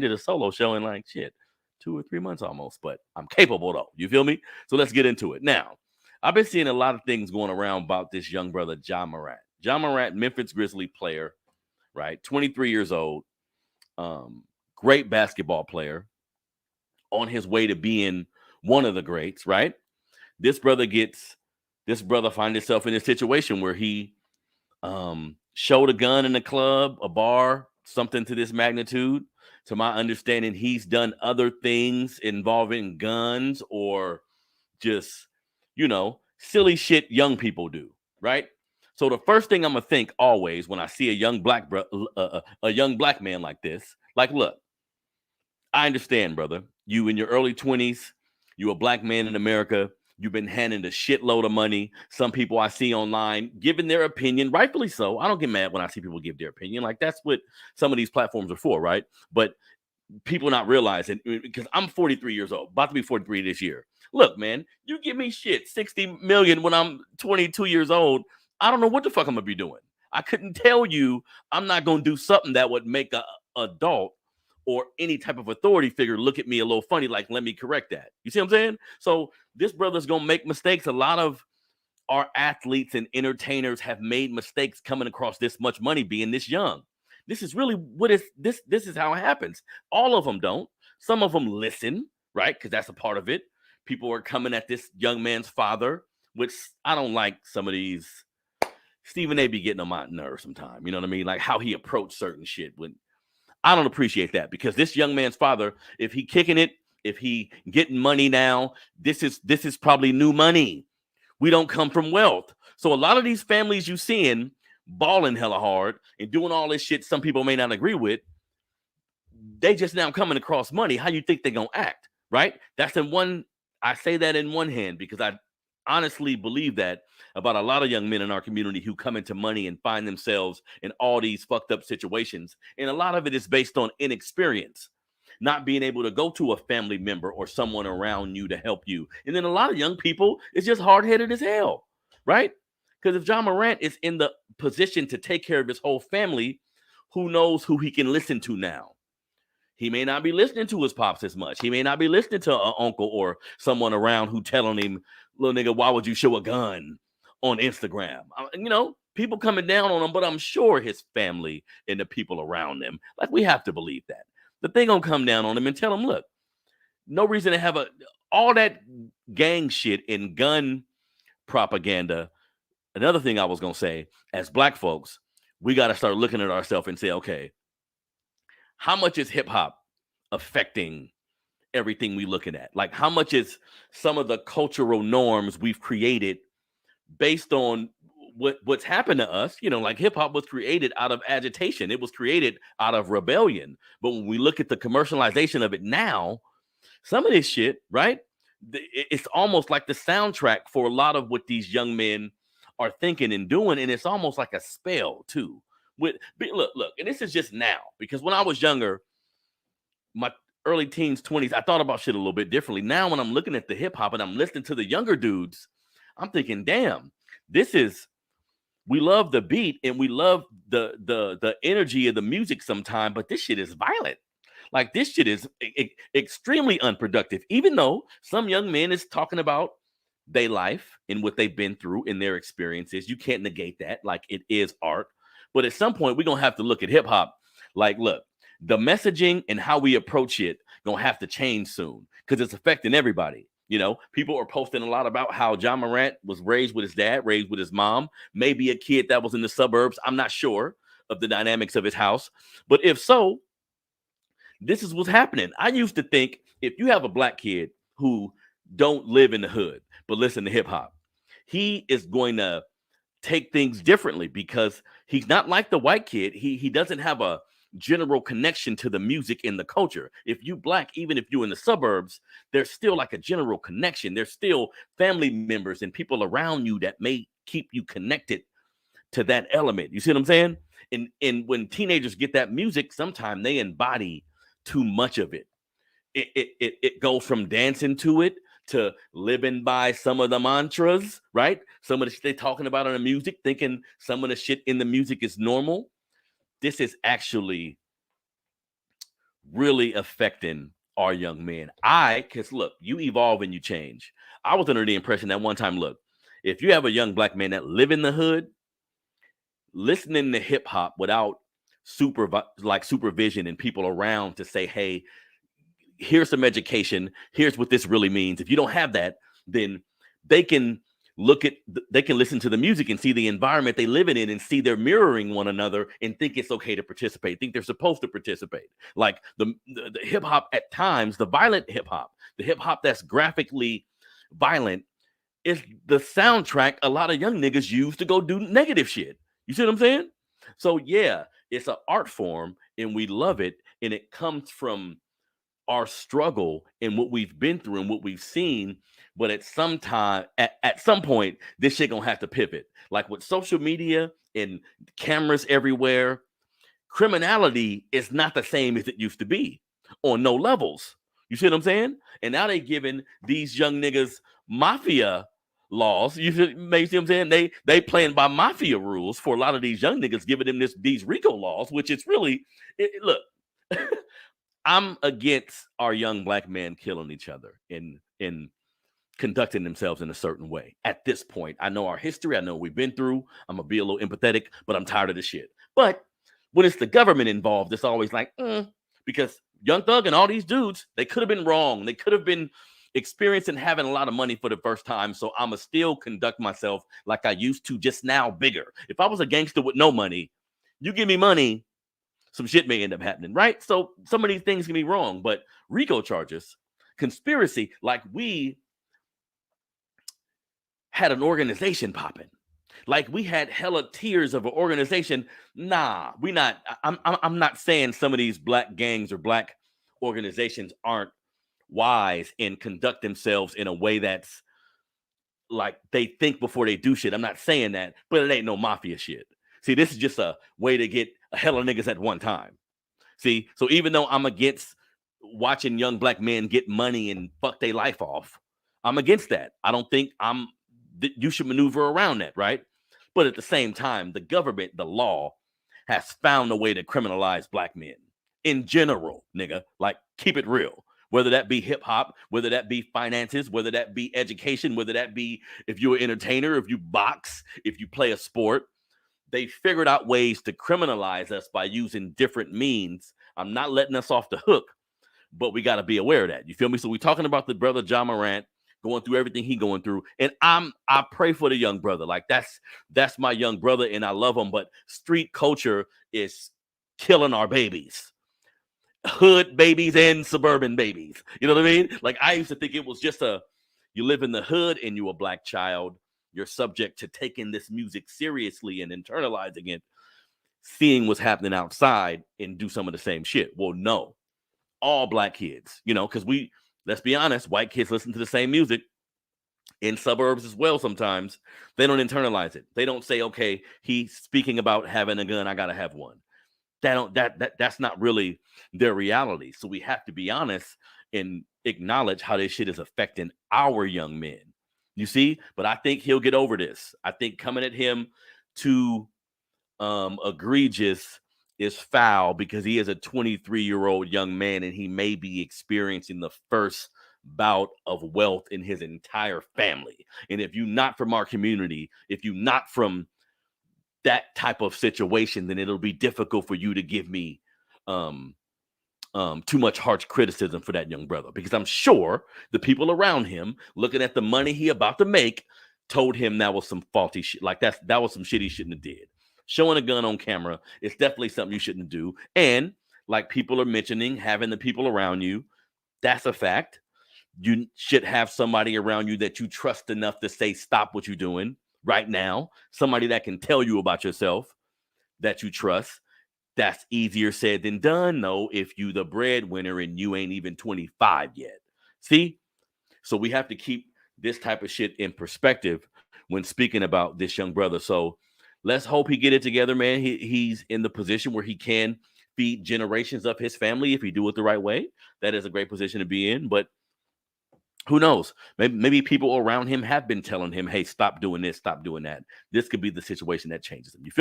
did a solo show in like shit 2 or 3 months almost, but I'm capable though. You feel me? So let's get into it. Now, I've been seeing a lot of things going around about this young brother, John Morant. John Morant, Memphis Grizzly player, right? 23 years old, great basketball player, on his way to being one of the greats, right? This brother finds himself in a situation where he showed a gun in a club, a bar, something to this magnitude. To my understanding, he's done other things involving guns or just, silly shit young people do, right? So the first thing I'm gonna think always when I see a young black man like this, like, look, I understand, brother. You in your early 20s, you a black man in America. You've been handing a shitload of money. Some people I see online giving their opinion, rightfully so. I don't get mad when I see people give their opinion. Like, that's what some of these platforms are for, right? But people not realizing, because I'm 43 years old, about to be 43 this year. Look, man, you give me shit 60 million when I'm 22 years old. I don't know what the fuck I'm gonna be doing. I couldn't tell you I'm not gonna do something that would make a adult or any type of authority figure look at me a little funny, like, let me correct that. You see what I'm saying? So this brother's gonna make mistakes. A lot of our athletes and entertainers have made mistakes coming across this much money being this young. This is really what is this. This is how it happens. All of them don't. Some of them listen, right? Because that's a part of it. People are coming at this young man's father, which I don't like. Some of these Stephen A. be getting on my nerves sometimes. You know what I mean? Like how he approached certain shit. When I don't appreciate that, because this young man's father, if he kicking it, if he getting money now, this is probably new money. We don't come from wealth. So a lot of these families you seeing balling hella hard and doing all this shit some people may not agree with, they just now coming across money. How you think they're gonna act, right? That's in one. I say that in one hand because I honestly believe that about a lot of young men in our community who come into money and find themselves in all these fucked up situations. And a lot of it is based on inexperience, not being able to go to a family member or someone around you to help you. And then a lot of young people is just hard-headed as hell, right? Because if John Morant is in the position to take care of his whole family, who knows who he can listen to now? He may not be listening to his pops as much. He may not be listening to an uncle or someone around who telling him, little nigga, why would you show a gun on Instagram? People coming down on him, but I'm sure his family and the people around them, like, we have to believe that they gonna come down on him and tell him, look, no reason to have all that gang shit and gun propaganda. Another thing I was gonna say, as black folks, we got to start looking at ourselves and say, okay, how much is hip hop affecting everything we looking at? Like, how much is some of the cultural norms we've created based on what's happened to us? Like, hip hop was created out of agitation. It was created out of rebellion. But when we look at the commercialization of it now, some of this shit, right? It's almost like the soundtrack for a lot of what these young men are thinking and doing. And it's almost like a spell too. Look, and this is just now, because when I was younger, my early teens, 20s, I thought about shit a little bit differently. Now, when I'm looking at the hip hop and I'm listening to the younger dudes, I'm thinking, damn, we love the beat and we love the energy of the music sometime, but this shit is violent. Like, this shit is extremely unproductive, even though some young men is talking about their life and what they've been through in their experiences. You can't negate that. Like, it is art. But at some point, we're going to have to look at hip hop. Like, look, the messaging and how we approach it going to have to change soon, because it's affecting everybody. People are posting a lot about how John Morant was raised with his dad, raised with his mom, maybe a kid that was in the suburbs. I'm not sure of the dynamics of his house. But if so, this is what's happening. I used to think if you have a black kid who don't live in the hood, but listen to hip hop, he is going to take things differently because he's not like the white kid. He doesn't have a general connection to the music and the culture. If you black, even if you're in the suburbs, there's still like a general connection. There's still family members and people around you that may keep you connected to that element. You see what I'm saying? And when teenagers get that music, sometimes they embody too much of it. It goes from dancing to it to living by some of the mantras, right? Some of the shit they're talking about in the music, thinking some of the shit in the music is normal. This is actually really affecting our young men. Because look, you evolve and you change. I was under the impression that one time, look, if you have a young black man that live in the hood, listening to hip hop without supervision and people around to say, hey, here's some education, here's what this really means. If you don't have that, then they can they can listen to the music and see the environment they live in and see they're mirroring one another and think it's okay to participate, think they're supposed to participate. Like the hip hop at times, the violent hip hop, the hip hop that's graphically violent, is the soundtrack a lot of young niggas use to go do negative shit. You see what I'm saying? So yeah, it's an art form and we love it, and it comes from our struggle and what we've been through and what we've seen. But at some time, at some point, this shit gonna have to pivot. Like with social media and cameras everywhere, criminality is not the same as it used to be on no levels. You see what I'm saying? And now they giving these young niggas mafia laws. You see what I'm saying? They playing by mafia rules for a lot of these young niggas, giving them these RICO laws, which is really look. I'm against our young black men killing each other in conducting themselves in a certain way. At this point, I know our history. I know what we've been through. I'm gonna be a little empathetic, but I'm tired of this shit. But when it's the government involved, it's always like, because Young Thug and all these dudes, they could have been wrong. They could have been experiencing having a lot of money for the first time. So I'ma still conduct myself like I used to, just now bigger. If I was a gangster with no money, you give me money, some shit may end up happening, right? So some of these things can be wrong, but RICO charges, conspiracy, like we had an organization popping, like we had hella tiers of an organization. Nah, we not. I'm not saying some of these black gangs or black organizations aren't wise and conduct themselves in a way that's like they think before they do shit. I'm not saying that, but it ain't no mafia shit. See, this is just a way to get a hell of niggas at one time. See, so even though I'm against watching young black men get money and fuck their life off, I'm against that. I don't think you should maneuver around that, right? But at the same time, the government, the law, has found a way to criminalize black men in general, nigga. Like, keep it real. Whether that be hip hop, whether that be finances, whether that be education, whether that be if you're an entertainer, if you box, if you play a sport, they figured out ways to criminalize us by using different means. I'm not letting us off the hook, but we got to be aware of that. You feel me? So we're talking about the brother Ja Morant going through everything he going through, and I pray for the young brother. Like that's my young brother, and I love him. But street culture is killing our babies, hood babies and suburban babies. You know what I mean? Like I used to think it was just you live in the hood and you a black child, you're subject to taking this music seriously and internalizing it, seeing what's happening outside and do some of the same shit. Well, no, all black kids, because let's be honest, white kids listen to the same music in suburbs as well. Sometimes they don't internalize it. They don't say, okay, he's speaking about having a gun, I gotta have one. That's not really their reality. So we have to be honest and acknowledge how this shit is affecting our young men. You see? But I think he'll get over this. I think coming at him too egregious is foul, because he is a 23-year-old young man and he may be experiencing the first bout of wealth in his entire family. And if you're not from our community, if you're not from that type of situation, then it'll be difficult for you to give me too much harsh criticism for that young brother, because I'm sure the people around him, looking at the money he about to make, told him that was some faulty shit. Like that was some shit he shouldn't have did. Showing a gun on camera is definitely something you shouldn't do. And like people are mentioning, having the people around you, that's a fact. You should have somebody around you that you trust enough to say, stop what you're doing right now. Somebody that can tell you about yourself that you trust. That's easier said than done, though, if you the breadwinner and you ain't even 25 yet. See? So we have to keep this type of shit in perspective when speaking about this young brother. So let's hope he get it together, man. He's in the position where he can feed generations of his family if he do it the right way. That is a great position to be in. But who knows? Maybe people around him have been telling him, hey, stop doing this, stop doing that. This could be the situation that changes him. You feel